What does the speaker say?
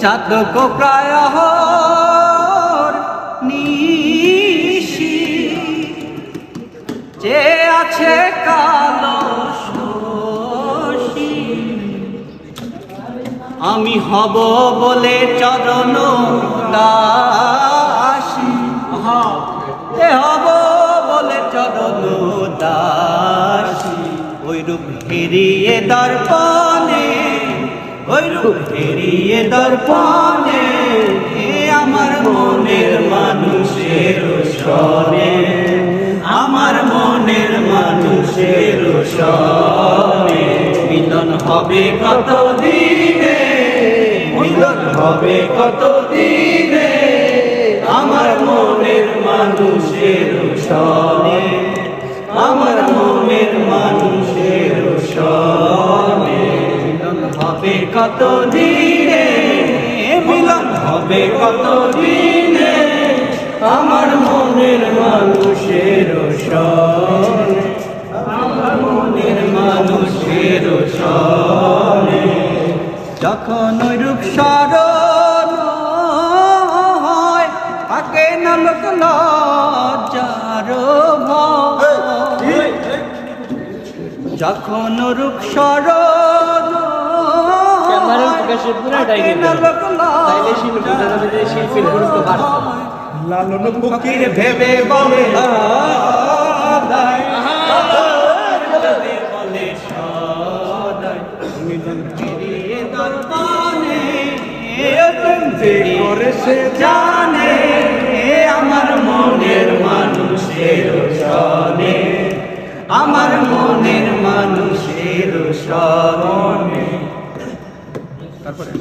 চাতক প্রায় নিশি যে আছে কালো শশী আমি হব বলে চরণ দাসী হব বলে চরণ দাসী ওইরূপ হেরিয়ে দর্পণে ওইরূপ হেরিয়ে দর্পণে আমার মনের মানুষের সনে আমার মনের মানুষের সনে মিলন হবে কত দিনে মিলন হবে কত দিনে আমার মনের মানুষের সনে আমার মনের মানুষের সনে মিলন হবে কত দিনে মিলন হবে কত দিনে আমার মনের মানুষের সনে আমার মনের মানুষের সনে যখন রূপ স্মরণ হয় থাকে না লোক লজ্জার ভয় যখন রূপ স্মরণ লালন ফকির ভেবে বলে বলে সদাই মিলন ফিরিয়ে দর্পণে করে সে জানে আমার মনের মানুষের সনে আমার মনের মানুষের সনে তারপরে